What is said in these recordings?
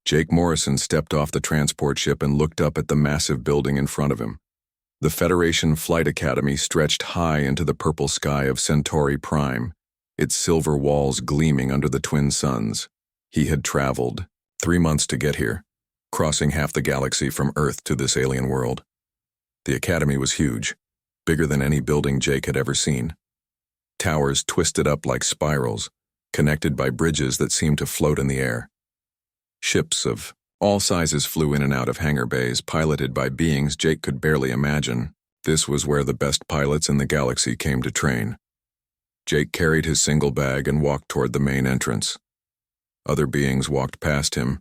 Jake Morrison stepped off the transport ship and looked up at the massive building in front of him. The Federation Flight Academy stretched high into the purple sky of Centauri Prime, its silver walls gleaming under the twin suns. He had traveled 3 months to get here, crossing half the galaxy from Earth to this alien world. The academy was huge, bigger than any building Jake had ever seen. Towers twisted up like spirals, connected by bridges that seemed to float in the air. Ships of all sizes flew in and out of hangar bays, piloted by beings Jake could barely imagine. This was where the best pilots in the galaxy came to train. Jake carried his single bag and walked toward the main entrance. Other beings walked past him,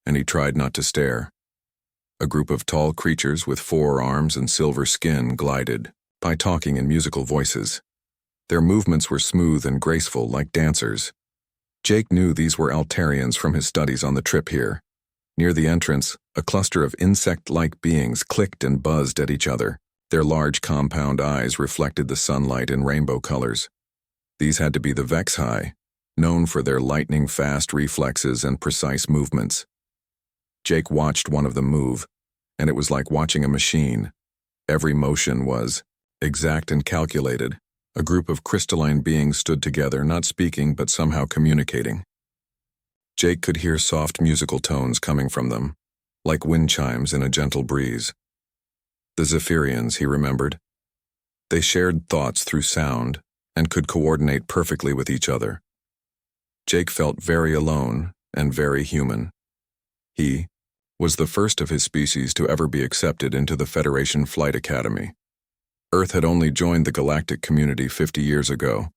and he tried not to stare. A group of tall creatures with 4 arms and silver skin glided by, talking in musical voices. Their movements were smooth and graceful, like dancers. Jake knew these were Altarians from his studies on the trip here. Near the entrance, a cluster of insect-like beings clicked and buzzed at each other. Their large compound eyes reflected the sunlight in rainbow colors. These had to be the Vexhi, known for their lightning-fast reflexes and precise movements. Jake watched one of them move, and it was like watching a machine. Every motion was exact and calculated. A group of crystalline beings stood together, not speaking but somehow communicating. Jake could hear soft musical tones coming from them, like wind chimes in a gentle breeze. The Zephyrians, he remembered. They shared thoughts through sound and could coordinate perfectly with each other. Jake felt very alone and very human. He was the first of his species to ever be accepted into the Federation Flight Academy. Earth had only joined the galactic community 50 years ago,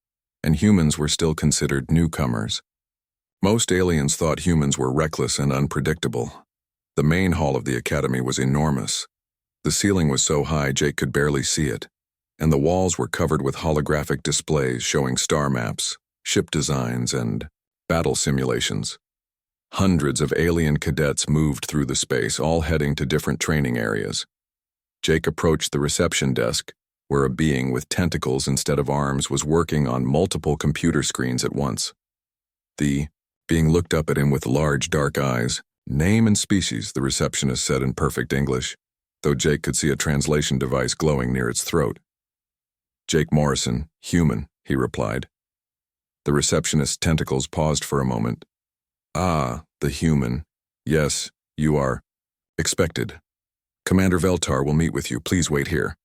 and humans were still considered newcomers. Most aliens thought humans were reckless and unpredictable. The main hall of the academy was enormous. The ceiling was so high Jake could barely see it, and the walls were covered with holographic displays showing star maps, ship designs, and battle simulations. Hundreds of alien cadets moved through the space, all heading to different training areas. Jake approached the reception desk, where a being with tentacles instead of arms was working on multiple computer screens at once. The being looked up at him with large dark eyes. "Name and species," the receptionist said in perfect English, though Jake could see a translation device glowing near its throat. "Jake Morrison, human," he replied. The receptionist's tentacles paused for a moment. "Ah, the human. Yes, you are expected. Commander Veltar will meet with you. Please wait here."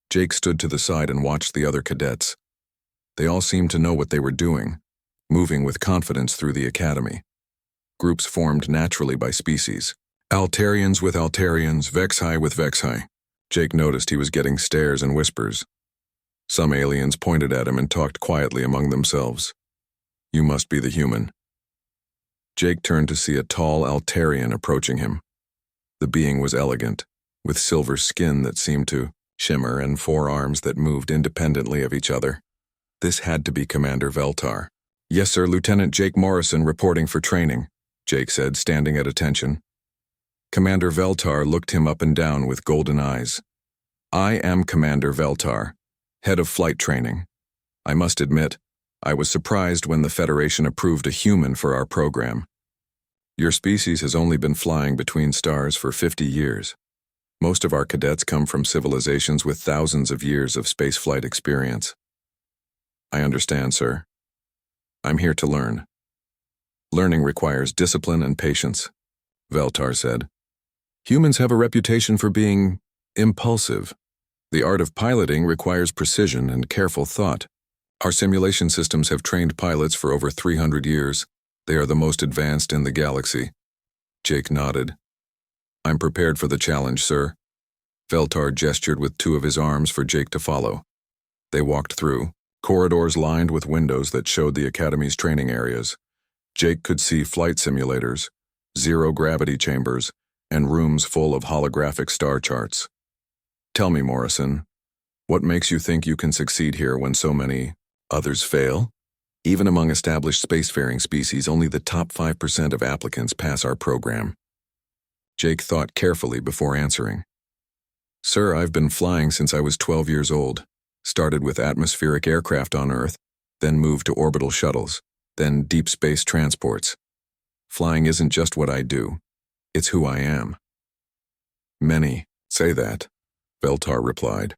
Jake stood to the side and watched the other cadets. They all seemed to know what they were doing, moving with confidence through the academy. Groups formed naturally by species. Altarians with Altarians, Vexhi with Vexhi. Jake noticed he was getting stares and whispers. Some aliens pointed at him and talked quietly among themselves. "You must be the human." Jake turned to see a tall Altarian approaching him. The being was elegant, with silver skin that seemed to shimmer and 4 arms that moved independently of each other. This had to be Commander Veltar. "Yes, sir, Lieutenant Jake Morrison reporting for training," Jake said, standing at attention. Commander Veltar looked him up and down with golden eyes. "I am Commander Veltar, head of flight training. I must admit, I was surprised when the Federation approved a human for our program. Your species has only been flying between stars for 50 years. Most of our cadets come from civilizations with thousands of years of spaceflight experience." "I understand, sir. I'm here to learn." "Learning requires discipline and patience," Veltar said. "Humans have a reputation for being impulsive. The art of piloting requires precision and careful thought. Our simulation systems have trained pilots for over 300 years. They are the most advanced in the galaxy." Jake nodded. "I'm prepared for the challenge, sir." Veltar gestured with 2 of his arms for Jake to follow. They walked through corridors lined with windows that showed the academy's training areas. Jake could see flight simulators, zero-gravity chambers, and rooms full of holographic star charts. "Tell me, Morrison, what makes you think you can succeed here when so many others fail? Even among established spacefaring species, only the top 5% of applicants pass our program." Jake thought carefully before answering. "Sir, I've been flying since I was 12 years old. Started with atmospheric aircraft on Earth, then moved to orbital shuttles, then deep space transports. Flying isn't just what I do, it's who I am. Many say that, Veltar replied.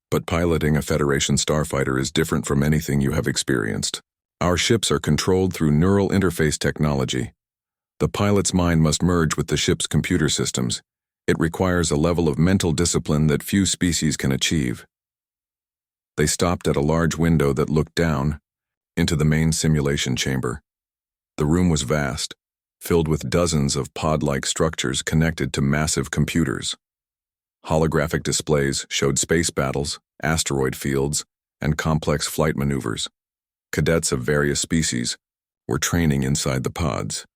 But piloting a Federation starfighter is different from anything you have experienced. Our ships are controlled through neural interface technology. The pilot's mind must merge with the ship's computer systems. It requires a level of mental discipline that few species can achieve. They stopped at a large window that looked down into the main simulation chamber. The room was vast, filled with dozens of pod-like structures connected to massive computers. Holographic displays showed space battles, asteroid fields, and complex flight maneuvers. Cadets of various species were training inside the pods.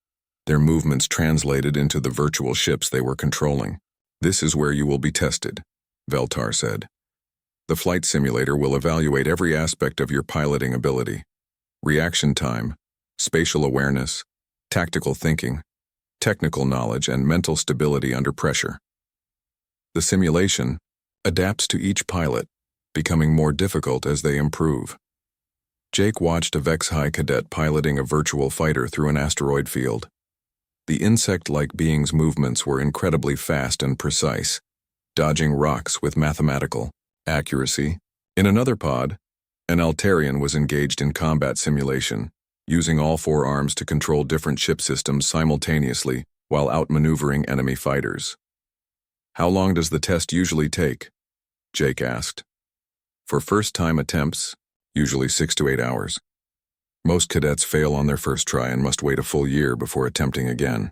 Their movements translated into the virtual ships they were controlling. This is where you will be tested, Veltar said. The flight simulator will evaluate every aspect of your piloting ability. Reaction time, spatial awareness, tactical thinking, technical knowledge, and mental stability under pressure. The simulation adapts to each pilot, becoming more difficult as they improve. Jake watched a Vex-High cadet piloting a virtual fighter through an asteroid field. The insect-like being's movements were incredibly fast and precise, dodging rocks with mathematical accuracy. In another pod, an Altarian was engaged in combat simulation, using all four arms to control different ship systems simultaneously while outmaneuvering enemy fighters. How long does the test usually take? Jake asked. For first-time attempts, usually 6 to 8 hours. Most cadets fail on their first try and must wait a full year before attempting again.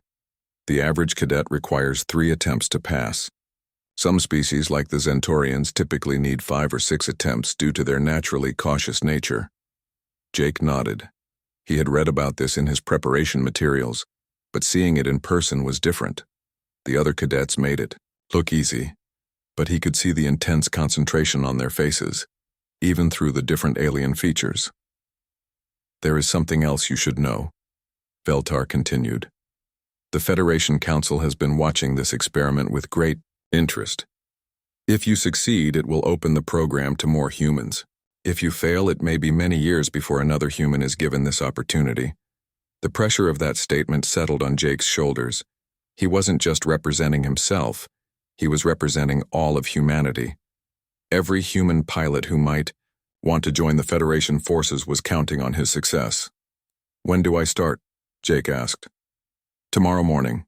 The average cadet requires 3 attempts to pass. Some species, like the Zentorians, typically need 5 or 6 attempts due to their naturally cautious nature. Jake nodded. He had read about this in his preparation materials, but seeing it in person was different. The other cadets made it look easy, but he could see the intense concentration on their faces, even through the different alien features. There is something else you should know, Veltar continued. The Federation Council has been watching this experiment with great interest. If you succeed, it will open the program to more humans. If you fail, it may be many years before another human is given this opportunity. The pressure of that statement settled on Jake's shoulders. He wasn't just representing himself, he was representing all of humanity. Every human pilot who might want to join the Federation forces was counting on his success. When do I start? Jake asked. Tomorrow morning.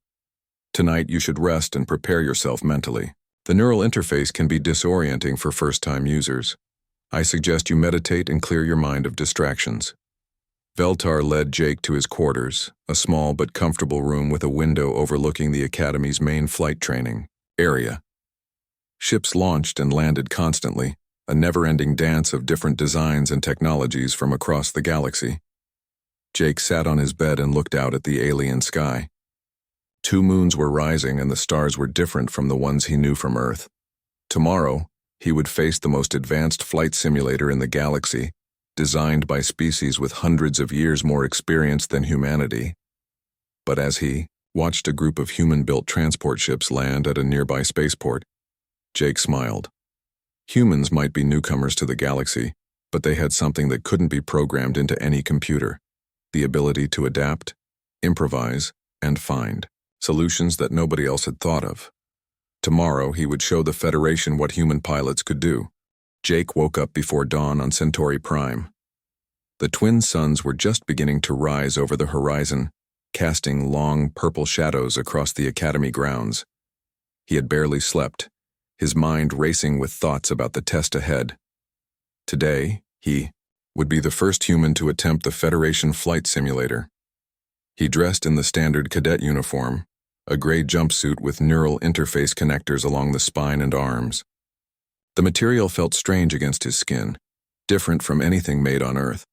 Tonight you should rest and prepare yourself mentally. The neural interface can be disorienting for first-time users. I suggest you meditate and clear your mind of distractions. Veltar led Jake to his quarters, a small but comfortable room with a window overlooking the Academy's main flight training area. Ships launched and landed constantly, a never-ending dance of different designs and technologies from across the galaxy. Jake sat on his bed and looked out at the alien sky. 2 moons were rising and the stars were different from the ones he knew from Earth. Tomorrow, he would face the most advanced flight simulator in the galaxy, designed by species with hundreds of years more experience than humanity. But as he watched a group of human-built transport ships land at a nearby spaceport, Jake smiled. Humans might be newcomers to the galaxy, but they had something that couldn't be programmed into any computer: the ability to adapt, improvise, and find solutions that nobody else had thought of. Tomorrow, he would show the Federation what human pilots could do. Jake woke up before dawn on Centauri Prime. The twin suns were just beginning to rise over the horizon, casting long purple shadows across the Academy grounds. He had barely slept, his mind racing with thoughts about the test ahead. Today, he would be the first human to attempt the Federation flight simulator. He dressed in the standard cadet uniform, a gray jumpsuit with neural interface connectors along the spine and arms. The material felt strange against his skin, different from anything made on Earth.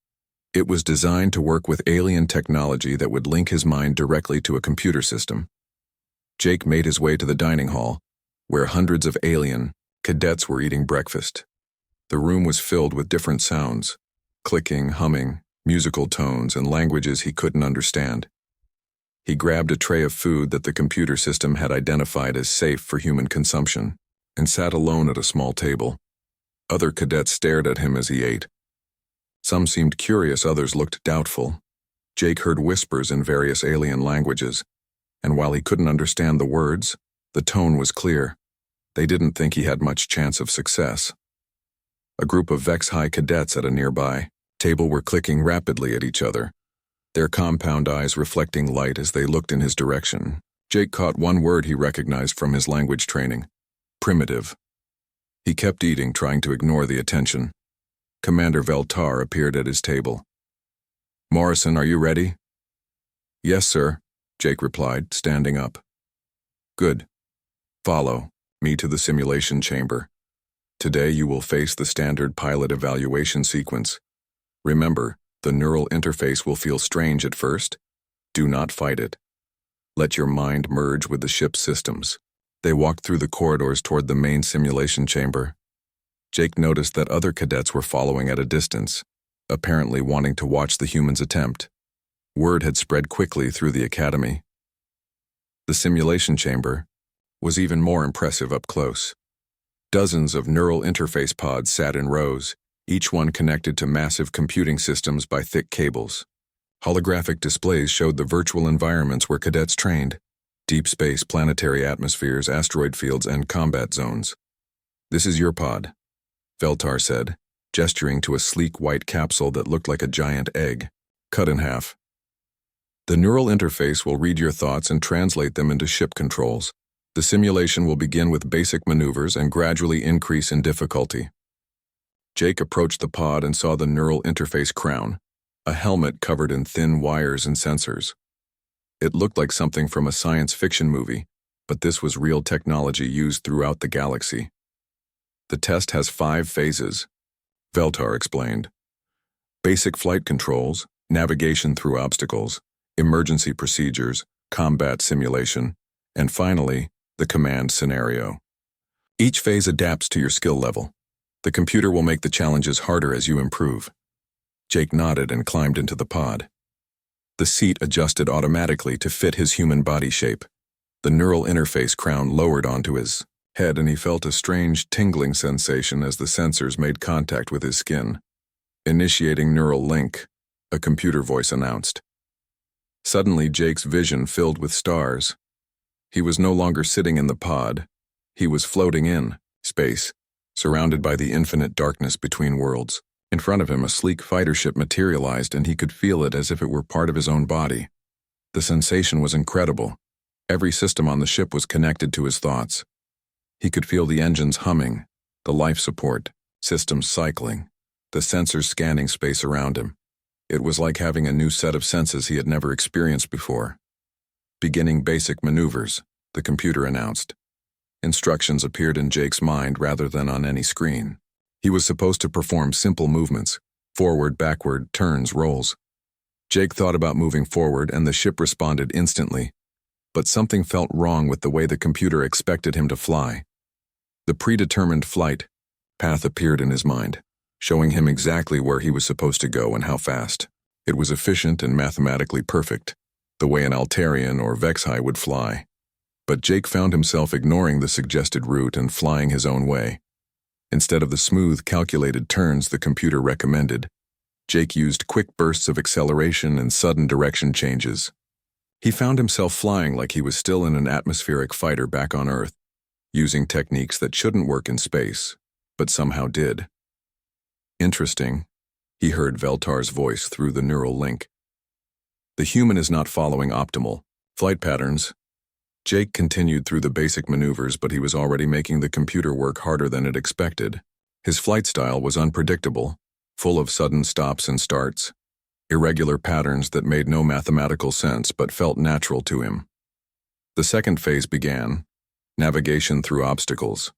It was designed to work with alien technology that would link his mind directly to a computer system. Jake made his way to the dining hall, where hundreds of alien cadets were eating breakfast. The room was filled with different sounds, clicking, humming, musical tones, and languages he couldn't understand. He grabbed a tray of food that the computer system had identified as safe for human consumption, and sat alone at a small table. Other cadets stared at him as he ate. Some seemed curious, others looked doubtful. Jake heard whispers in various alien languages, and while he couldn't understand the words, the tone was clear. They didn't think he had much chance of success. A group of Vex-High cadets at a nearby table were clicking rapidly at each other, their compound eyes reflecting light as they looked in his direction. Jake caught one word he recognized from his language training: primitive. He kept eating, trying to ignore the attention. Commander Veltar appeared at his table. "Morrison, are you ready?" "Yes, sir," Jake replied, standing up. "Good. Follow me to the simulation chamber. Today you will face the standard pilot evaluation sequence. Remember, the neural interface will feel strange at first. Do not fight it. Let your mind merge with the ship's systems." They walked through the corridors toward the main simulation chamber. Jake noticed that other cadets were following at a distance, apparently wanting to watch the humans attempt. Word had spread quickly through the academy. The simulation chamber was even more impressive up close. Dozens of neural interface pods sat in rows, each one connected to massive computing systems by thick cables. Holographic displays showed the virtual environments where cadets trained: deep space, planetary atmospheres, asteroid fields, and combat zones. "This is your pod," Veltar said, gesturing to a sleek white capsule that looked like a giant egg, cut in half. "The neural interface will read your thoughts and translate them into ship controls. The simulation will begin with basic maneuvers and gradually increase in difficulty." Jake approached the pod and saw the neural interface crown, a helmet covered in thin wires and sensors. It looked like something from a science fiction movie, but this was real technology used throughout the galaxy. "The test has 5 phases," Veltar explained. "Basic flight controls, navigation through obstacles, emergency procedures, combat simulation, and finally, the command scenario. Each phase adapts to your skill level. The computer will make the challenges harder as you improve." Jake nodded and climbed into the pod. The seat adjusted automatically to fit his human body shape. The neural interface crown lowered onto his head, and he felt a strange tingling sensation as the sensors made contact with his skin. "Initiating neural link," a computer voice announced. Suddenly, Jake's vision filled with stars. He was no longer sitting in the pod. He was floating in space, surrounded by the infinite darkness between worlds. In front of him, a sleek fighter ship materialized, and he could feel it as if it were part of his own body. The sensation was incredible. Every system on the ship was connected to his thoughts. He could feel the engines humming, the life support systems cycling, the sensors scanning space around him. It was like having a new set of senses he had never experienced before. "Beginning basic maneuvers," the computer announced. Instructions appeared in Jake's mind rather than on any screen. He was supposed to perform simple movements: forward, backward, turns, rolls. Jake thought about moving forward, and the ship responded instantly. But something felt wrong with the way the computer expected him to fly. The predetermined flight path appeared in his mind, showing him exactly where he was supposed to go and how fast. It was efficient and mathematically perfect, the way an Altarian or Vex-High would fly. But Jake found himself ignoring the suggested route and flying his own way. Instead of the smooth, calculated turns the computer recommended, Jake used quick bursts of acceleration and sudden direction changes. He found himself flying like he was still in an atmospheric fighter back on Earth, using techniques that shouldn't work in space, but somehow did. "Interesting," he heard Veltar's voice through the neural link. "The human is not following optimal flight patterns." Jake continued through the basic maneuvers, but he was already making the computer work harder than it expected. His flight style was unpredictable, full of sudden stops and starts, irregular patterns that made no mathematical sense but felt natural to him. The second phase began: navigation through obstacles.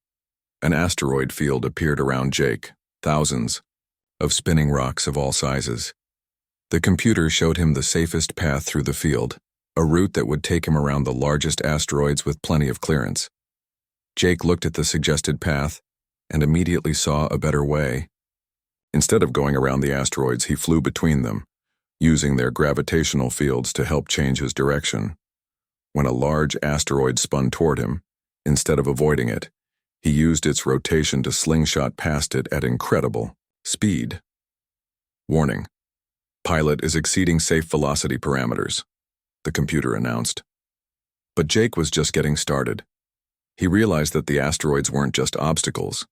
An asteroid field appeared around Jake, thousands of spinning rocks of all sizes. The computer showed him the safest path through the field, a route that would take him around the largest asteroids with plenty of clearance. Jake looked at the suggested path and immediately saw a better way. Instead of going around the asteroids, he flew between them, using their gravitational fields to help change his direction. When a large asteroid spun toward him, instead of avoiding it, he used its rotation to slingshot past it at incredible speed. Warning: Pilot is exceeding safe velocity parameters, the computer announced. But Jake was just getting started. He realized that the asteroids weren't just obstacles.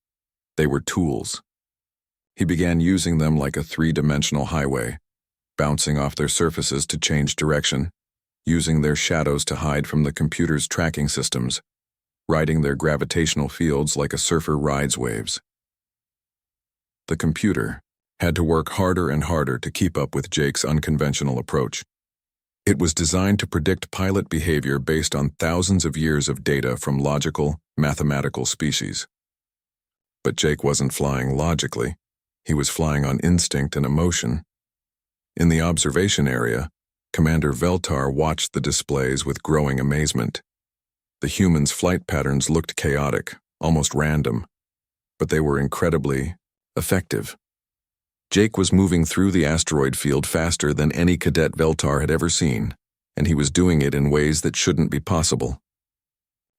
They were tools. He began using them like a three-dimensional highway, bouncing off their surfaces to change direction, using their shadows to hide from the computer's tracking systems, riding their gravitational fields like a surfer rides waves. The computer had to work harder and harder to keep up with Jake's unconventional approach. It was designed to predict pilot behavior based on thousands of years of data from logical, mathematical species. But Jake wasn't flying logically. He was flying on instinct and emotion. In the observation area, Commander Veltar watched the displays with growing amazement. The humans' flight patterns looked chaotic, almost random, but they were incredibly effective. Jake was moving through the asteroid field faster than any cadet Veltar had ever seen, and he was doing it in ways that shouldn't be possible.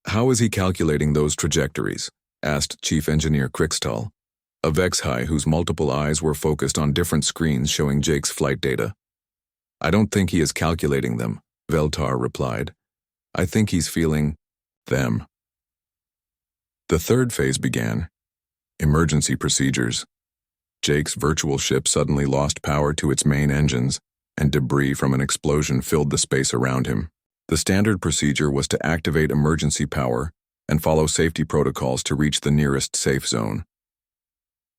"How is he calculating those trajectories?" asked Chief Engineer Krixtal, a Vexhai whose multiple eyes were focused on different screens showing Jake's flight data. "I don't think he is calculating them," Veltar replied. "I think he's feeling them." The third phase began. Emergency procedures. Jake's virtual ship suddenly lost power to its main engines, and debris from an explosion filled the space around him. The standard procedure was to activate emergency power and follow safety protocols to reach the nearest safe zone.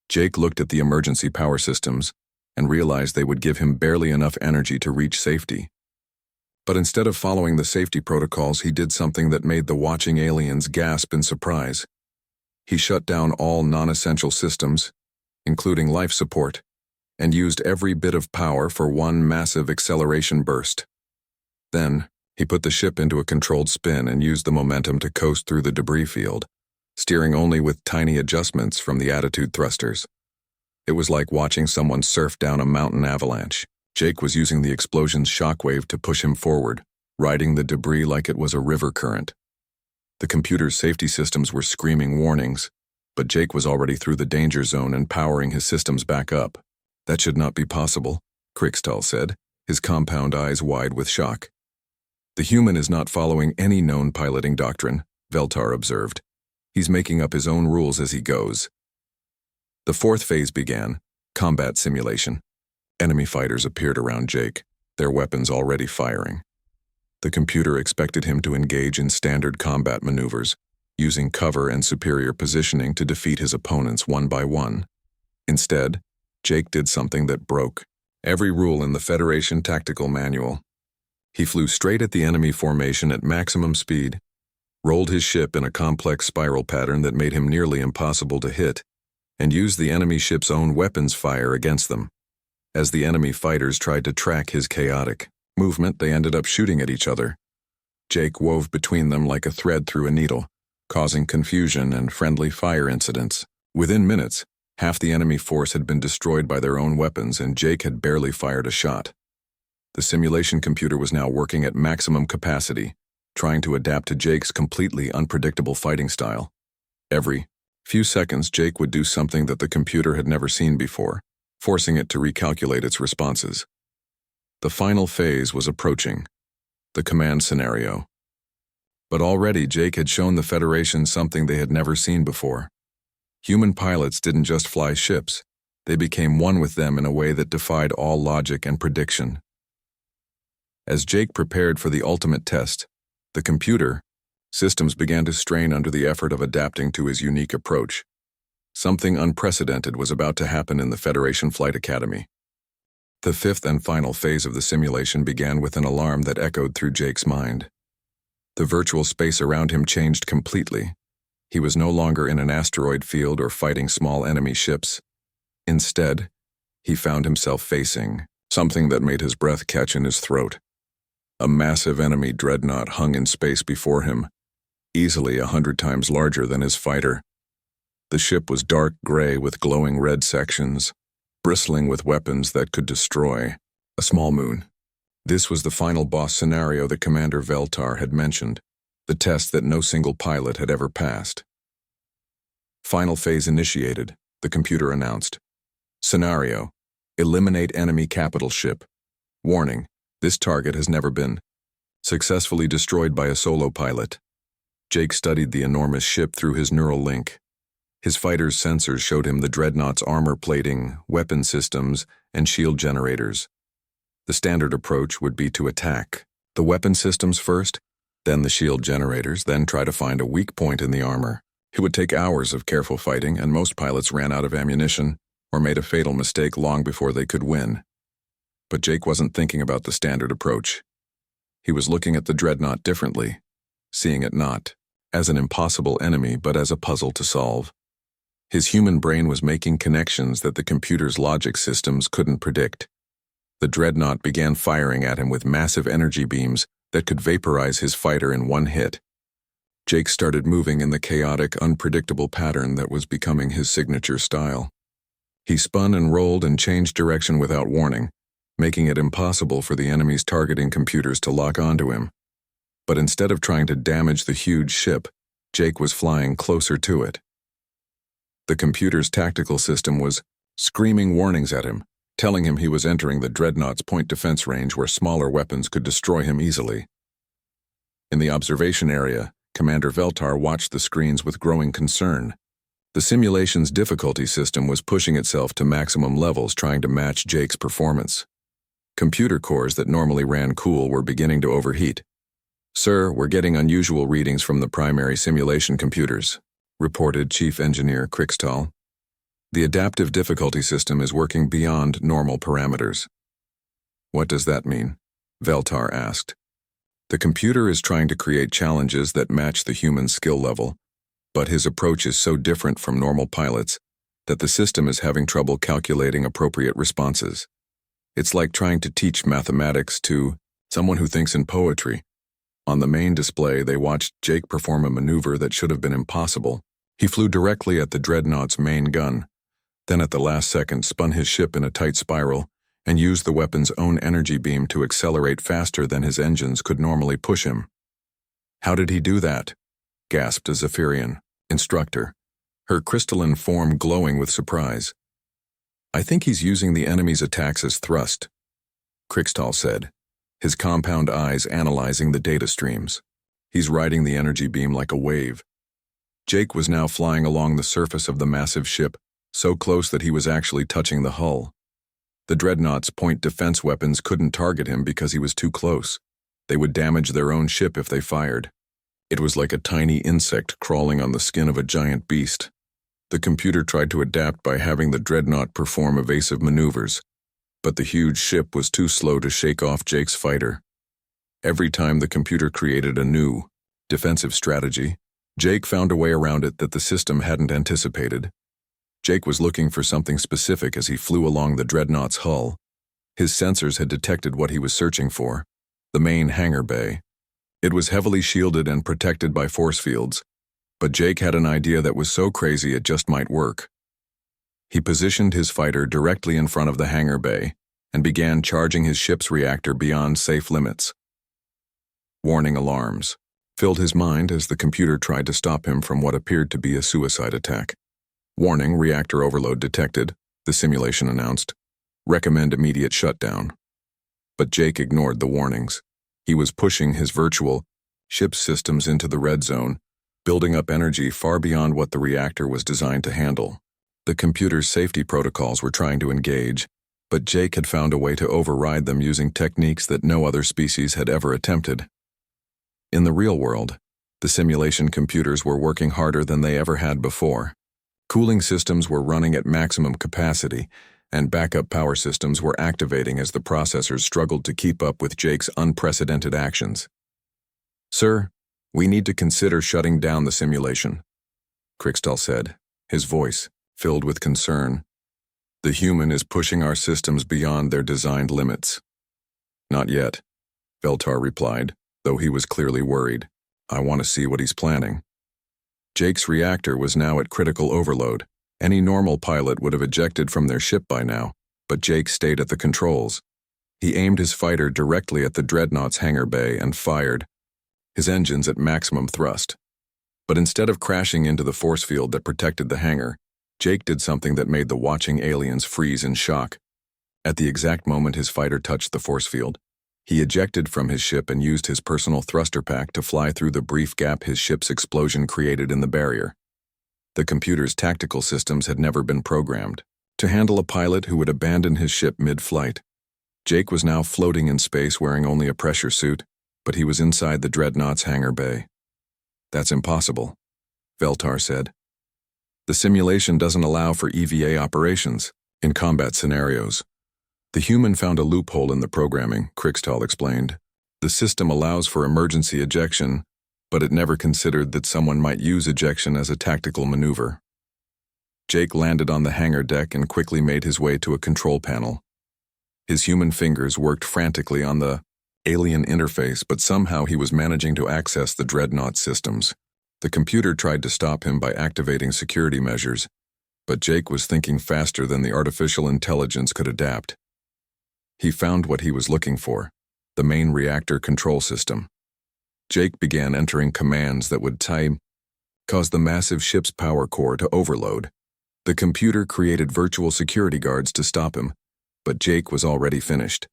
Jake looked at the emergency power systems and realized they would give him barely enough energy to reach safety. But instead of following the safety protocols, he did something that made the watching aliens gasp in surprise. He shut down all non-essential systems, including life support, and used every bit of power for one massive acceleration burst. Then, he put the ship into a controlled spin and used the momentum to coast through the debris field, steering only with tiny adjustments from the attitude thrusters. It was like watching someone surf down a mountain avalanche. Jake was using the explosion's shockwave to push him forward, riding the debris like it was a river current. The computer's safety systems were screaming warnings, but Jake was already through the danger zone and powering his systems back up. "That should not be possible," Krixtal said, his compound eyes wide with shock. "The human is not following any known piloting doctrine," Veltar observed. "He's making up his own rules as he goes." The fourth phase began, combat simulation. Enemy fighters appeared around Jake, their weapons already firing. The computer expected him to engage in standard combat maneuvers, using cover and superior positioning to defeat his opponents one by one. Instead, Jake did something that broke every rule in the Federation tactical manual. He flew straight at the enemy formation at maximum speed, rolled his ship in a complex spiral pattern that made him nearly impossible to hit, and used the enemy ship's own weapons fire against them. As the enemy fighters tried to track his chaotic movement, they ended up shooting at each other. Jake wove between them like a thread through a needle, causing confusion and friendly fire incidents. Within minutes, half the enemy force had been destroyed by their own weapons, and Jake had barely fired a shot. The simulation computer was now working at maximum capacity, trying to adapt to Jake's completely unpredictable fighting style. Every few seconds, Jake would do something that the computer had never seen before, forcing it to recalculate its responses. The final phase was approaching, the command scenario. But already Jake had shown the Federation something they had never seen before. Human pilots didn't just fly ships, they became one with them in a way that defied all logic and prediction. As Jake prepared for the ultimate test, the computer systems began to strain under the effort of adapting to his unique approach. Something unprecedented was about to happen in the Federation Flight Academy. The fifth and final phase of the simulation began with an alarm that echoed through Jake's mind. The virtual space around him changed completely. He was no longer in an asteroid field or fighting small enemy ships. Instead, he found himself facing something that made his breath catch in his throat. A massive enemy dreadnought hung in space before him, easily 100 times larger than his fighter. The ship was dark gray with glowing red sections, bristling with weapons that could destroy a small moon. This was the final boss scenario that Commander Veltar had mentioned, the test that no single pilot had ever passed. "Final phase initiated," the computer announced. "Scenario: Eliminate enemy capital ship. Warning, this target has never been successfully destroyed by a solo pilot. Jake studied the enormous ship through his neural link. His fighter's sensors showed him the dreadnought's armor plating, weapon systems, and shield generators. The standard approach would be to attack the weapon systems first, then the shield generators, then try to find a weak point in the armor. It would take hours of careful fighting, and most pilots ran out of ammunition or made a fatal mistake long before they could win. But Jake wasn't thinking about the standard approach. He was looking at the dreadnought differently, seeing it not as an impossible enemy but as a puzzle to solve. His human brain was making connections that the computer's logic systems couldn't predict. The dreadnought began firing at him with massive energy beams that could vaporize his fighter in one hit. Jake started moving in the chaotic, unpredictable pattern that was becoming his signature style. He spun and rolled and changed direction without warning, making it impossible for the enemy's targeting computers to lock onto him. But instead of trying to damage the huge ship, Jake was flying closer to it. The computer's tactical system was screaming warnings at him, telling him he was entering the dreadnought's point defense range where smaller weapons could destroy him easily. In the observation area, Commander Veltar watched the screens with growing concern. The simulation's difficulty system was pushing itself to maximum levels, trying to match Jake's performance. Computer cores that normally ran cool were beginning to overheat. "Sir, we're getting unusual readings from the primary simulation computers," reported Chief Engineer Krixtal. "The adaptive difficulty system is working beyond normal parameters." "What does that mean?" Veltar asked. "The computer is trying to create challenges that match the human skill level, but his approach is so different from normal pilots that the system is having trouble calculating appropriate responses. It's like trying to teach mathematics to someone who thinks in poetry." On the main display, they watched Jake perform a maneuver that should have been impossible. He flew directly at the dreadnought's main gun, then at the last second spun his ship in a tight spiral and used the weapon's own energy beam to accelerate faster than his engines could normally push him. "How did he do that?" gasped a Zephyrian instructor, her crystalline form glowing with surprise. "I think he's using the enemy's attacks as thrust," Krixtal said, his compound eyes analyzing the data streams. "He's riding the energy beam like a wave." Jake was now flying along the surface of the massive ship, so close that he was actually touching the hull. The dreadnought's point defense weapons couldn't target him because he was too close. They would damage their own ship if they fired. It was like a tiny insect crawling on the skin of a giant beast. The computer tried to adapt by having the dreadnought perform evasive maneuvers, but the huge ship was too slow to shake off Jake's fighter. Every time the computer created a new, defensive strategy, Jake found a way around it that the system hadn't anticipated. Jake was looking for something specific as he flew along the dreadnought's hull. His sensors had detected what he was searching for, the main hangar bay. It was heavily shielded and protected by force fields, but Jake had an idea that was so crazy it just might work. He positioned his fighter directly in front of the hangar bay and began charging his ship's reactor beyond safe limits. Warning alarms filled his mind as the computer tried to stop him from what appeared to be a suicide attack. "Warning, reactor overload detected," the simulation announced. "Recommend immediate shutdown." But Jake ignored the warnings. He was pushing his virtual ship's systems into the red zone, building up energy far beyond what the reactor was designed to handle. The computer's safety protocols were trying to engage, but Jake had found a way to override them using techniques that no other species had ever attempted. In the real world, the simulation computers were working harder than they ever had before. Cooling systems were running at maximum capacity, and backup power systems were activating as the processors struggled to keep up with Jake's unprecedented actions. "Sir, we need to consider shutting down the simulation," Krixtal said, his voice filled with concern. "The human is pushing our systems beyond their designed limits." "Not yet," Veltar replied, though he was clearly worried. "I want to see what he's planning." Jake's reactor was now at critical overload. Any normal pilot would have ejected from their ship by now, but Jake stayed at the controls. He aimed his fighter directly at the dreadnought's hangar bay and fired, his engines at maximum thrust. But instead of crashing into the force field that protected the hangar, Jake did something that made the watching aliens freeze in shock. At the exact moment his fighter touched the force field, he ejected from his ship and used his personal thruster pack to fly through the brief gap his ship's explosion created in the barrier. The computer's tactical systems had never been programmed to handle a pilot who would abandon his ship mid-flight. Jake was now floating in space wearing only a pressure suit, but he was inside the Dreadnought's hangar bay. "That's impossible," Veltar said. "The simulation doesn't allow for EVA operations in combat scenarios." "The human found a loophole in the programming," Krixtal explained. "The system allows for emergency ejection, but it never considered that someone might use ejection as a tactical maneuver." Jake landed on the hangar deck and quickly made his way to a control panel. His human fingers worked frantically on the alien interface, but somehow he was managing to access the Dreadnought systems. The computer tried to stop him by activating security measures, but Jake was thinking faster than the artificial intelligence could adapt. He found what he was looking for, the main reactor control system. Jake began entering commands that would cause the massive ship's power core to overload. The computer created virtual security guards to stop him, but Jake was already finished.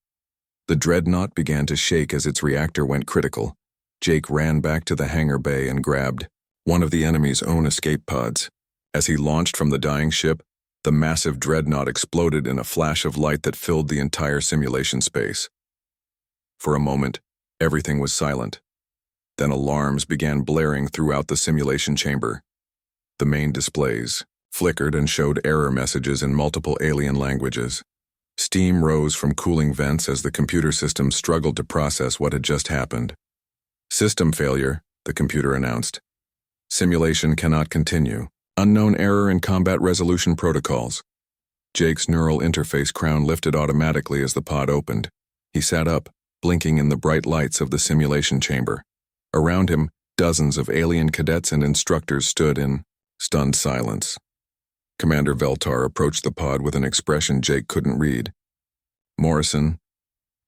The Dreadnought began to shake as its reactor went critical. Jake ran back to the hangar bay and grabbed one of the enemy's own escape pods. As he launched from the dying ship, the massive Dreadnought exploded in a flash of light that filled the entire simulation space. For a moment, everything was silent. Then alarms began blaring throughout the simulation chamber. The main displays flickered and showed error messages in multiple alien languages. Steam rose from cooling vents as the computer system struggled to process what had just happened. "System failure," the computer announced. "Simulation cannot continue. Unknown error in combat resolution protocols." Jake's neural interface crown lifted automatically as the pod opened. He sat up, blinking in the bright lights of the simulation chamber. Around him, dozens of alien cadets and instructors stood in stunned silence. Commander Veltar approached the pod with an expression Jake couldn't read. "Morrison,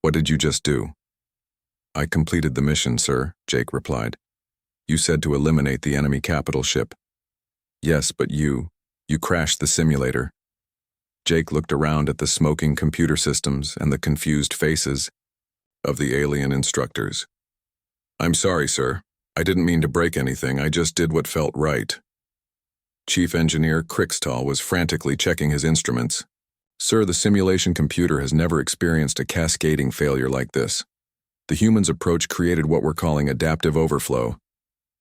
what did you just do?" "I completed the mission, sir," Jake replied. "You said to eliminate the enemy capital ship." "Yes, but you crashed the simulator." Jake looked around at the smoking computer systems and the confused faces of the alien instructors. "I'm sorry, sir. I didn't mean to break anything. I just did what felt right." Chief Engineer Krixtal was frantically checking his instruments. "Sir, the simulation computer has never experienced a cascading failure like this. The human's approach created what we're calling adaptive overflow.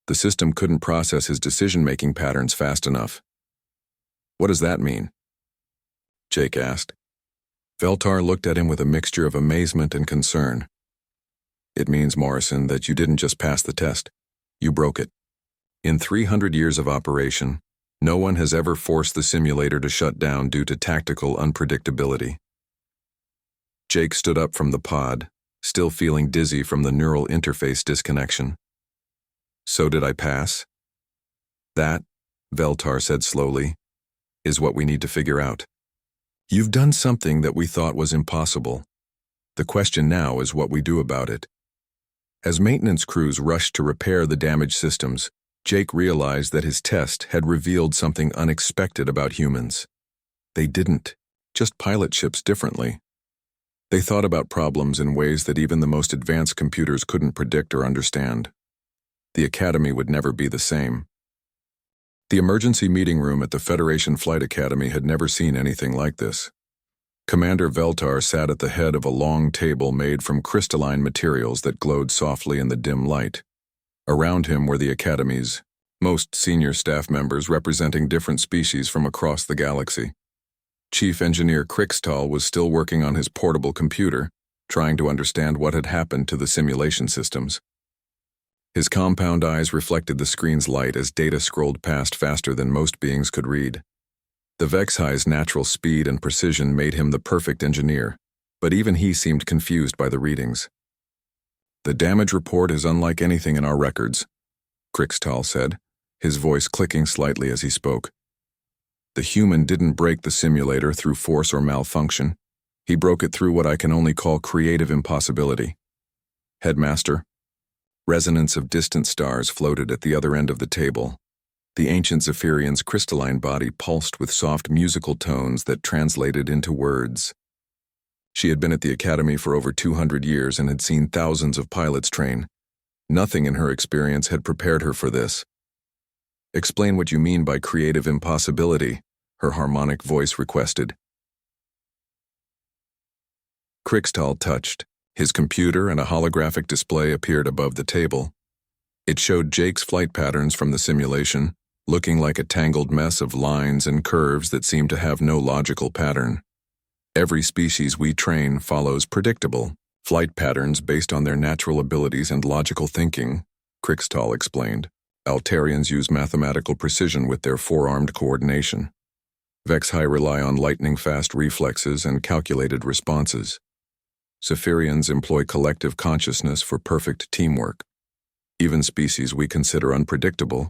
The system couldn't process his decision-making patterns fast enough." "What does that mean?" Jake asked. Veltar looked at him with a mixture of amazement and concern. "It means, Morrison, that you didn't just pass the test. You broke it. In 300 years of operation, no one has ever forced the simulator to shut down due to tactical unpredictability." Jake stood up from the pod, still feeling dizzy from the neural interface disconnection. "So did I pass?" "That," Veltar said slowly, "is what we need to figure out. You've done something that we thought was impossible. The question now is what we do about it." As maintenance crews rushed to repair the damaged systems, Jake realized that his test had revealed something unexpected about humans. They didn't just pilot ships differently. They thought about problems in ways that even the most advanced computers couldn't predict or understand. The Academy would never be the same. The emergency meeting room at the Federation Flight Academy had never seen anything like this. Commander Veltar sat at the head of a long table made from crystalline materials that glowed softly in the dim light. Around him were the Academy's most senior staff members representing different species from across the galaxy. Chief Engineer Krixtal was still working on his portable computer, trying to understand what had happened to the simulation systems. His compound eyes reflected the screen's light as data scrolled past faster than most beings could read. The Vexhi's natural speed and precision made him the perfect engineer, but even he seemed confused by the readings. "The damage report is unlike anything in our records," Krixtal said, his voice clicking slightly as he spoke. "The human didn't break the simulator through force or malfunction. He broke it through what I can only call creative impossibility. Headmaster?" Resonance of distant stars floated at the other end of the table. The ancient Zephyrian's crystalline body pulsed with soft musical tones that translated into words. She had been at the academy for over 200 years and had seen thousands of pilots train. Nothing in her experience had prepared her for this. "Explain what you mean by creative impossibility," her harmonic voice requested. Krikstal touched. His computer and a holographic display appeared above the table. It showed Jake's flight patterns from the simulation, looking like a tangled mess of lines and curves that seemed to have no logical pattern. "Every species we train follows predictable flight patterns based on their natural abilities and logical thinking," Krikstal explained. "Altarians use mathematical precision with their four-armed coordination. Vexhi rely on lightning-fast reflexes and calculated responses. Zephyrians employ collective consciousness for perfect teamwork. Even species we consider unpredictable,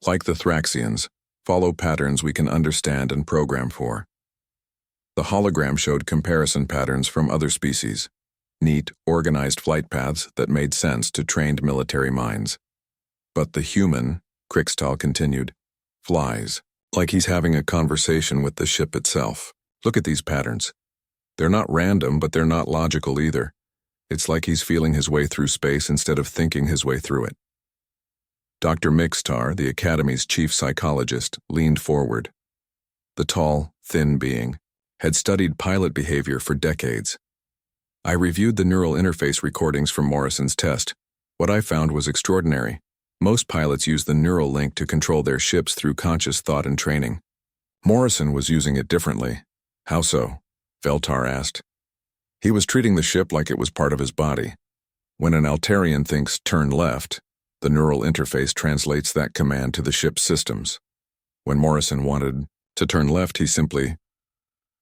like the Thraxians, follow patterns we can understand and program for." The hologram showed comparison patterns from other species, neat, organized flight paths that made sense to trained military minds. "But the human," Krikstal continued, "flies, like he's having a conversation with the ship itself. Look at these patterns. They're not random, but they're not logical either. It's like he's feeling his way through space instead of thinking his way through it." Dr. Mixtar, the Academy's chief psychologist, leaned forward. The tall, thin being had studied pilot behavior for decades. "I reviewed the neural interface recordings from Morrison's test. What I found was extraordinary. Most pilots use the neural link to control their ships through conscious thought and training. Morrison was using it differently." "How so?" Veltar asked. "He was treating the ship like it was part of his body. When an Altarian thinks turn left, the neural interface translates that command to the ship's systems. When Morrison wanted to turn left, he simply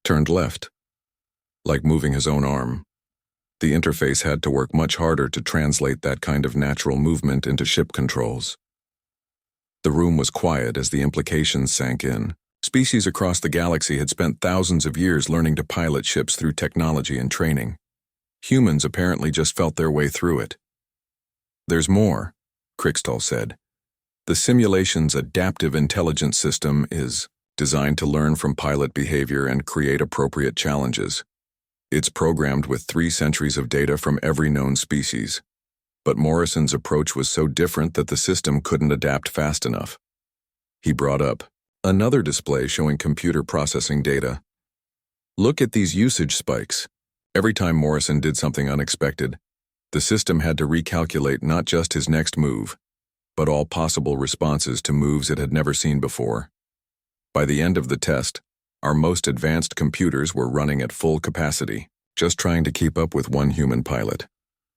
turned left, like moving his own arm. The interface had to work much harder to translate that kind of natural movement into ship controls." The room was quiet as the implications sank in. Species across the galaxy had spent thousands of years learning to pilot ships through technology and training. Humans apparently just felt their way through it. "There's more," Krikstal said. "The simulation's adaptive intelligence system is designed to learn from pilot behavior and create appropriate challenges. It's programmed with 3 centuries of data from every known species. But Morrison's approach was so different that the system couldn't adapt fast enough." He brought up another display showing computer processing data. "Look at these usage spikes. Every time Morrison did something unexpected, the system had to recalculate not just his next move, but all possible responses to moves it had never seen before. By the end of the test, our most advanced computers were running at full capacity, just trying to keep up with one human pilot."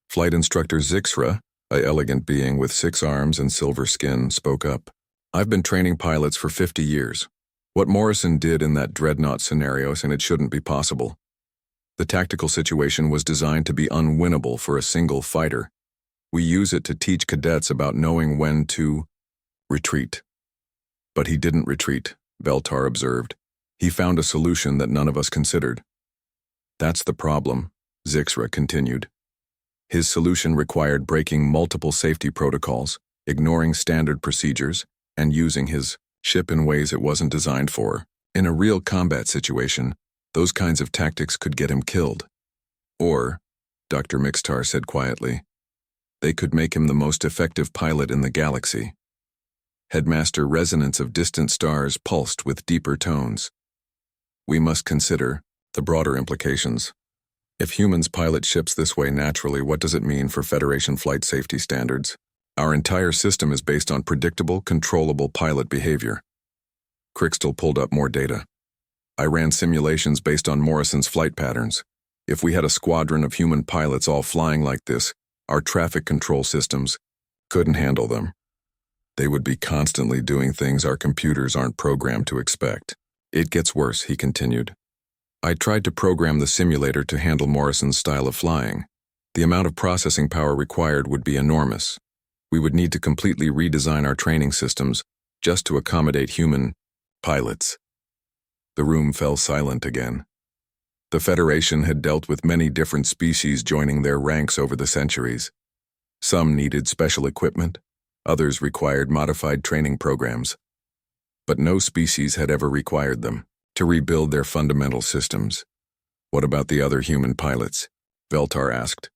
Flight instructor Zixra, an elegant being with 6 arms and silver skin, spoke up. "I've been training pilots for 50 years. What Morrison did in that dreadnought scenario, and it shouldn't be possible. The tactical situation was designed to be unwinnable for a single fighter. We use it to teach cadets about knowing when to retreat." "But he didn't retreat," Veltar observed. "He found a solution that none of us considered." "That's the problem," Zixra continued. "His solution required breaking multiple safety protocols, ignoring standard procedures, and using his ship in ways it wasn't designed for. In a real combat situation, those kinds of tactics could get him killed. Or," Dr. Mixtar said quietly, "they could make him the most effective pilot in the galaxy." Headmaster Resonance of Distant Stars pulsed with deeper tones. "We must consider the broader implications. If humans pilot ships this way naturally, what does it mean for Federation flight safety standards? Our entire system is based on predictable, controllable pilot behavior." Krikstal pulled up more data. "I ran simulations based on Morrison's flight patterns. If we had a squadron of human pilots all flying like this, our traffic control systems couldn't handle them. They would be constantly doing things our computers aren't programmed to expect." "It gets worse," he continued. "I tried to program the simulator to handle Morrison's style of flying. The amount of processing power required would be enormous. We would need to completely redesign our training systems just to accommodate human pilots." The room fell silent again. The Federation had dealt with many different species joining their ranks over the centuries. Some needed special equipment, others required modified training programs. But no species had ever required them to rebuild their fundamental systems. What about the other human pilots? Veltar asked.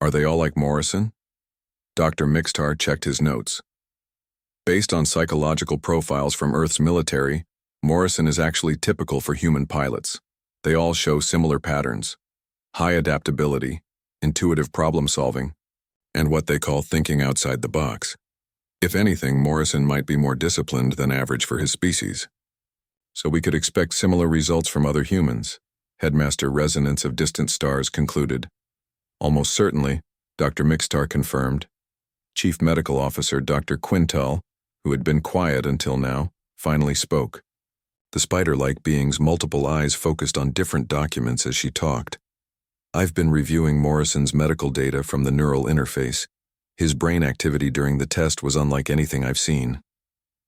Are they all like Morrison? Dr. Mixtar checked his notes. Based on psychological profiles from Earth's military, Morrison is actually typical for human pilots. They all show similar patterns: high adaptability, intuitive problem solving, and what they call thinking outside the box. If anything, Morrison might be more disciplined than average for his species. So we could expect similar results from other humans, Headmaster Resonance of Distant Stars concluded. Almost certainly, Dr. Mixtar confirmed. Chief Medical Officer Dr. Quintal, who had been quiet until now, finally spoke. The spider-like being's multiple eyes focused on different documents as she talked. I've been reviewing Morrison's medical data from the neural interface. His brain activity during the test was unlike anything I've seen.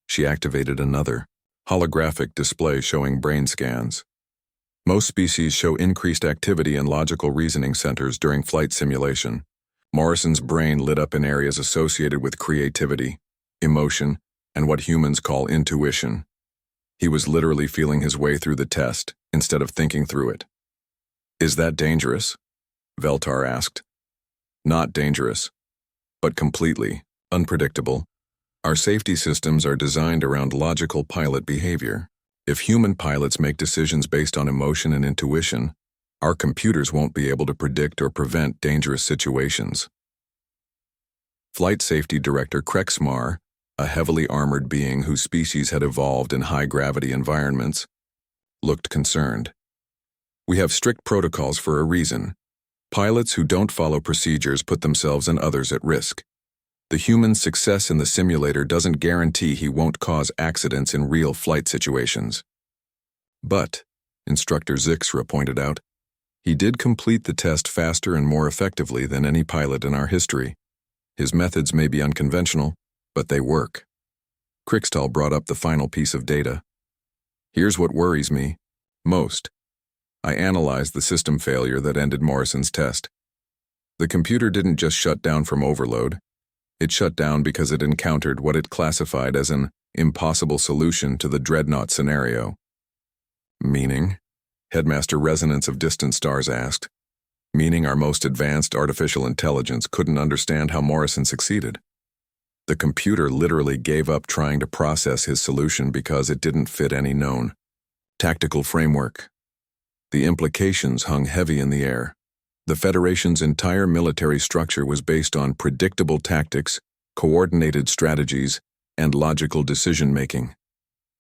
She activated another holographic display showing brain scans. Most species show increased activity in logical reasoning centers during flight simulation. Morrison's brain lit up in areas associated with creativity, emotion, and what humans call intuition. He was literally feeling his way through the test instead of thinking through it. Is that dangerous? Veltar asked. Not dangerous, but completely unpredictable. Our safety systems are designed around logical pilot behavior. If human pilots make decisions based on emotion and intuition, our computers won't be able to predict or prevent dangerous situations. Flight Safety Director Krexmar, a heavily armored being whose species had evolved in high-gravity environments, looked concerned. We have strict protocols for a reason. Pilots who don't follow procedures put themselves and others at risk. The human's success in the simulator doesn't guarantee he won't cause accidents in real flight situations. But, Instructor Zixra pointed out, he did complete the test faster and more effectively than any pilot in our history. His methods may be unconventional, but they work. Krixtal brought up the final piece of data. Here's what worries me most. I analyzed the system failure that ended Morrison's test. The computer didn't just shut down from overload. It shut down because it encountered what it classified as an impossible solution to the dreadnought scenario. Meaning? Headmaster Resonance of Distant Stars asked. Meaning our most advanced artificial intelligence couldn't understand how Morrison succeeded. The computer literally gave up trying to process his solution because it didn't fit any known tactical framework. The implications hung heavy in the air. The Federation's entire military structure was based on predictable tactics, coordinated strategies, and logical decision-making.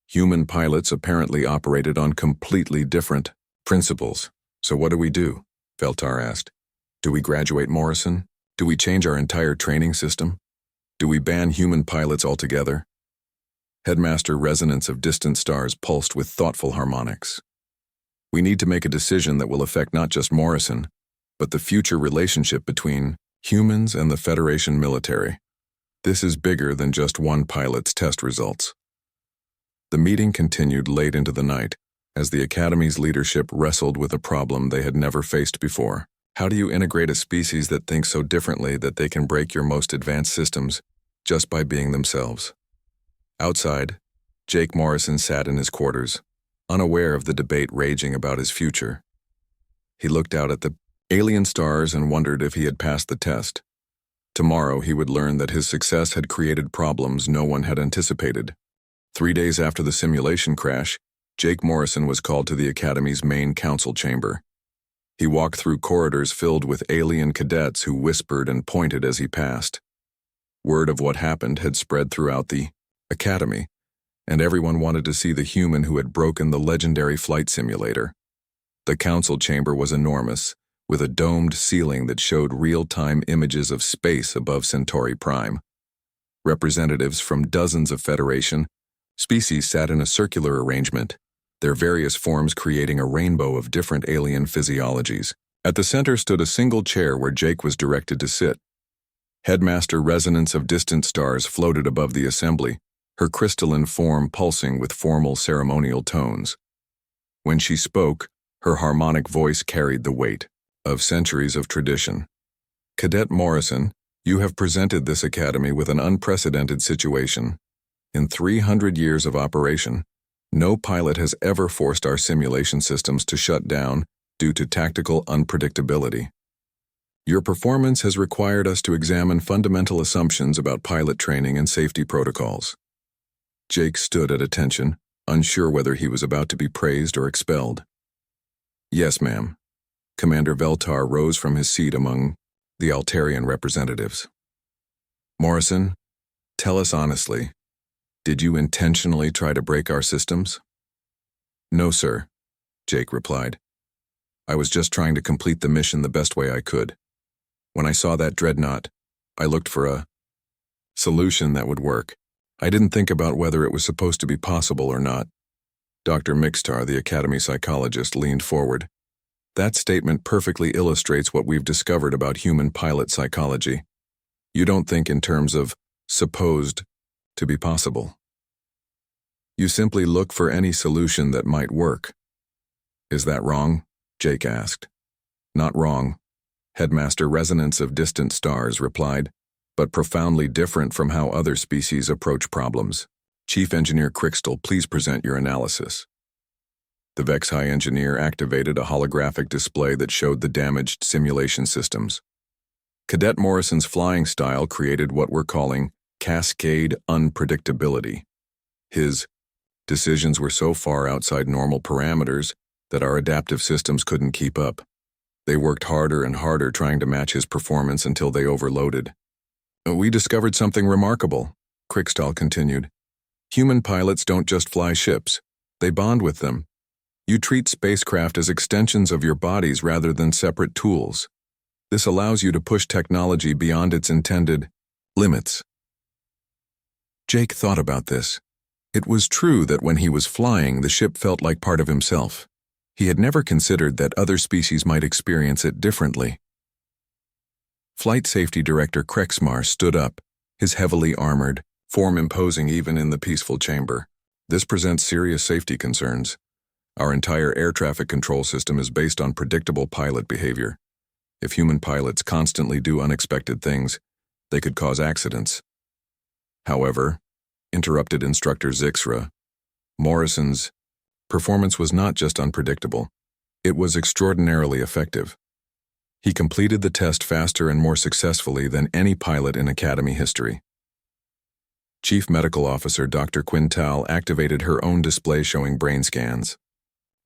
Human pilots apparently operated on completely different principles. So what do we do? Veltar asked. Do we graduate Morrison? Do we change our entire training system? Do we ban human pilots altogether? Headmaster Resonance of Distant Stars pulsed with thoughtful harmonics. We need to make a decision that will affect not just Morrison, but the future relationship between humans and the Federation military. This is bigger than just one pilot's test results. The meeting continued late into the night as the Academy's leadership wrestled with a problem they had never faced before. How do you integrate a species that thinks so differently that they can break your most advanced systems just by being themselves? Outside, Jake Morrison sat in his quarters, unaware of the debate raging about his future. He looked out at the alien stars and wondered if he had passed the test. Tomorrow he would learn that his success had created problems no one had anticipated. 3 days after the simulation crash, Jake Morrison was called to the Academy's main council chamber. He walked through corridors filled with alien cadets who whispered and pointed as he passed. Word of what happened had spread throughout the Academy, and everyone wanted to see the human who had broken the legendary flight simulator. The council chamber was enormous, with a domed ceiling that showed real-time images of space above Centauri Prime. Representatives from dozens of Federation species sat in a circular arrangement, their various forms creating a rainbow of different alien physiologies. At the center stood a single chair where Jake was directed to sit. Headmaster Resonance of Distant Stars floated above the assembly, her crystalline form pulsing with formal ceremonial tones. When she spoke, her harmonic voice carried the weight of centuries of tradition. Cadet Morrison, you have presented this academy with an unprecedented situation. In 300 years of operation, no pilot has ever forced our simulation systems to shut down due to tactical unpredictability. Your performance has required us to examine fundamental assumptions about pilot training and safety protocols. Jake stood at attention, unsure whether he was about to be praised or expelled. Yes, ma'am. Commander Veltar rose from his seat among the Altarian representatives. Morrison, tell us honestly, did you intentionally try to break our systems? No, sir, Jake replied. I was just trying to complete the mission the best way I could. When I saw that dreadnought, I looked for a solution that would work. I didn't think about whether it was supposed to be possible or not. Dr. Mixtar, the Academy psychologist, leaned forward. That statement perfectly illustrates what we've discovered about human pilot psychology. You don't think in terms of supposed to be possible. You simply look for any solution that might work. Is that wrong? Jake asked. Not wrong, Headmaster Resonance of Distant Stars replied, but profoundly different from how other species approach problems. Chief Engineer Crixtal, please present your analysis. The Vex High Engineer activated a holographic display that showed the damaged simulation systems. Cadet Morrison's flying style created what we're calling cascade unpredictability. His decisions were so far outside normal parameters that our adaptive systems couldn't keep up. They worked harder and harder trying to match his performance until they overloaded. We discovered something remarkable, Crixtal continued. Human pilots don't just fly ships. They bond with them. You treat spacecraft as extensions of your bodies rather than separate tools. This allows you to push technology beyond its intended limits. Jake thought about this. It was true that when he was flying, the ship felt like part of himself. He had never considered that other species might experience it differently. Flight Safety Director Krexmar stood up, his heavily armored form imposing even in the peaceful chamber. This presents serious safety concerns. Our entire air traffic control system is based on predictable pilot behavior. If human pilots constantly do unexpected things, they could cause accidents. However, interrupted Instructor Zixra, Morrison's performance was not just unpredictable, it was extraordinarily effective. He completed the test faster and more successfully than any pilot in Academy history. Chief Medical Officer Dr. Quintal activated her own display showing brain scans.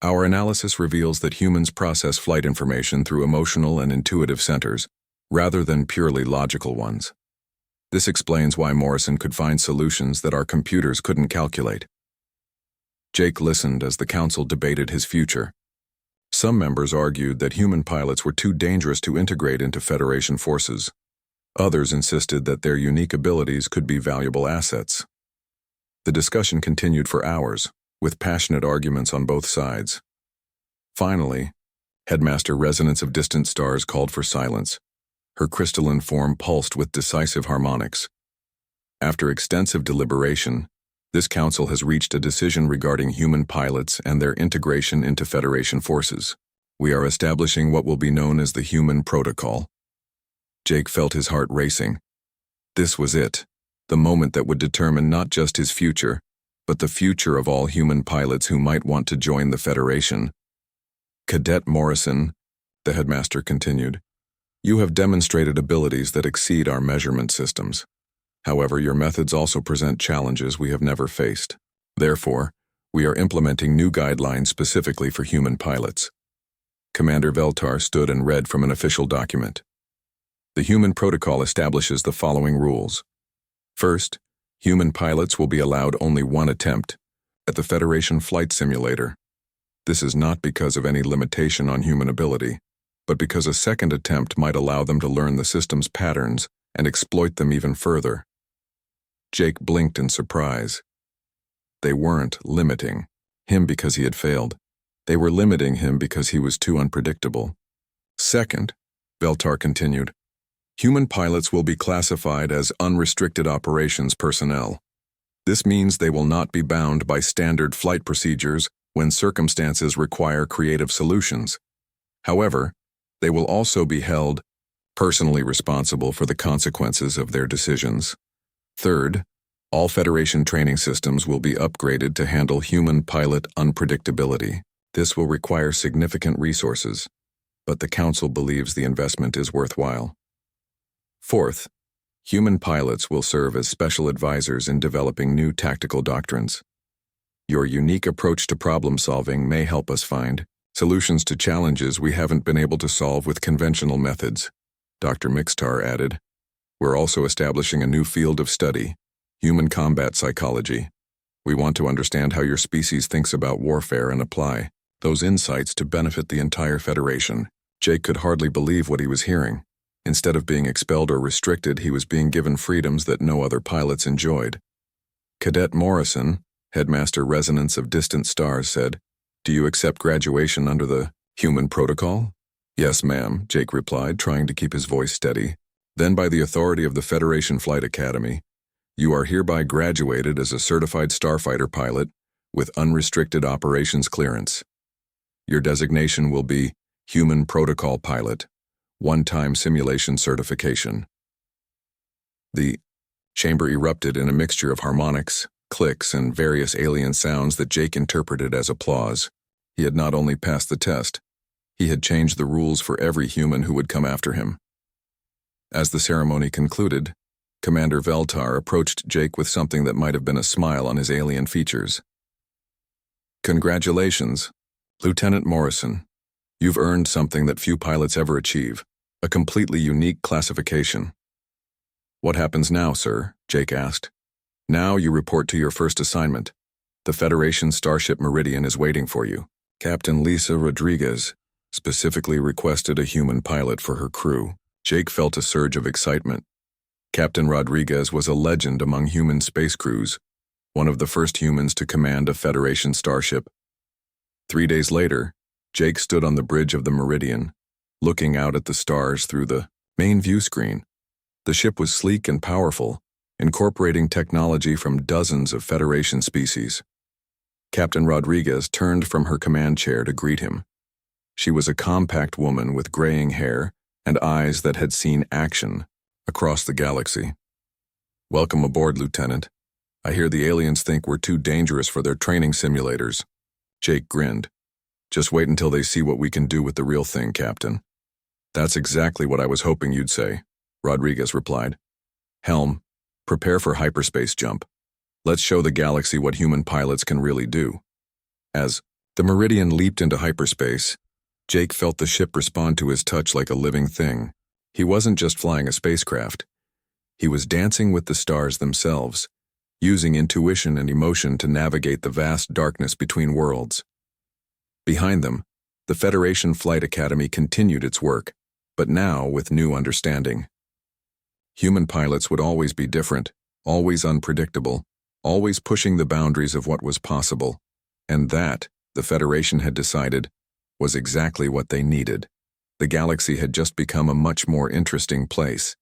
Our analysis reveals that humans process flight information through emotional and intuitive centers, rather than purely logical ones. This explains why Morrison could find solutions that our computers couldn't calculate. Jake listened as the council debated his future. Some members argued that human pilots were too dangerous to integrate into Federation forces. Others insisted that their unique abilities could be valuable assets. The discussion continued for hours, with passionate arguments on both sides. Finally, Headmaster Resonance of Distant Stars called for silence. Her crystalline form pulsed with decisive harmonics. After extensive deliberation, this council has reached a decision regarding human pilots and their integration into Federation forces. We are establishing what will be known as the Human Protocol. Jake felt his heart racing. This was it, the moment that would determine not just his future, but the future of all human pilots who might want to join the Federation. Cadet Morrison, the headmaster continued, you have demonstrated abilities that exceed our measurement systems. However, your methods also present challenges we have never faced. Therefore, we are implementing new guidelines specifically for human pilots. Commander Veltar stood and read from an official document. The Human Protocol establishes the following rules. First, human pilots will be allowed only one attempt at the Federation flight simulator. This is not because of any limitation on human ability, but because a second attempt might allow them to learn the system's patterns and exploit them even further. Jake blinked in surprise. They weren't limiting him because he had failed. They were limiting him because he was too unpredictable. Second, Veltar continued, human pilots will be classified as unrestricted operations personnel. This means they will not be bound by standard flight procedures when circumstances require creative solutions. However, they will also be held personally responsible for the consequences of their decisions. Third, all Federation training systems will be upgraded to handle human pilot unpredictability. This will require significant resources, but the Council believes the investment is worthwhile. Fourth, human pilots will serve as special advisors in developing new tactical doctrines. Your unique approach to problem-solving may help us find solutions to challenges we haven't been able to solve with conventional methods, Dr. Mixtar added. We're also establishing a new field of study, human combat psychology. We want to understand how your species thinks about warfare and apply those insights to benefit the entire Federation. Jake could hardly believe what he was hearing. Instead of being expelled or restricted, he was being given freedoms that no other pilots enjoyed. Cadet Morrison, Headmaster Resonance of Distant Stars, said, "Do you accept graduation under the human protocol?" "Yes, ma'am," Jake replied, trying to keep his voice steady. "Then by the authority of the Federation Flight Academy, you are hereby graduated as a certified starfighter pilot with unrestricted operations clearance. Your designation will be Human Protocol Pilot, one-time simulation certification." The chamber erupted in a mixture of harmonics, clicks, and various alien sounds that Jake interpreted as applause. He had not only passed the test, he had changed the rules for every human who would come after him. As the ceremony concluded, Commander Veltar approached Jake with something that might have been a smile on his alien features. "Congratulations, Lieutenant Morrison. You've earned something that few pilots ever achieve, a completely unique classification." "What happens now, sir?" Jake asked. "Now you report to your first assignment. The Federation Starship Meridian is waiting for you. Captain Lisa Rodriguez specifically requested a human pilot for her crew." Jake felt a surge of excitement. Captain Rodriguez was a legend among human space crews, one of the first humans to command a Federation starship. 3 days later, Jake stood on the bridge of the Meridian, looking out at the stars through the main view screen. The ship was sleek and powerful, incorporating technology from dozens of Federation species. Captain Rodriguez turned from her command chair to greet him. She was a compact woman with graying hair and eyes that had seen action across the galaxy. "Welcome aboard, Lieutenant. I hear the aliens think we're too dangerous for their training simulators." Jake grinned. "Just wait until they see what we can do with the real thing, Captain." "That's exactly what I was hoping you'd say," Rodriguez replied. "Helm, prepare for hyperspace jump. Let's show the galaxy what human pilots can really do." As the Meridian leaped into hyperspace, Jake felt the ship respond to his touch like a living thing. He wasn't just flying a spacecraft. He was dancing with the stars themselves, using intuition and emotion to navigate the vast darkness between worlds. Behind them, the Federation Flight Academy continued its work, but now with new understanding. Human pilots would always be different, always unpredictable, always pushing the boundaries of what was possible, and that, the Federation had decided, was exactly what they needed. The galaxy had just become a much more interesting place,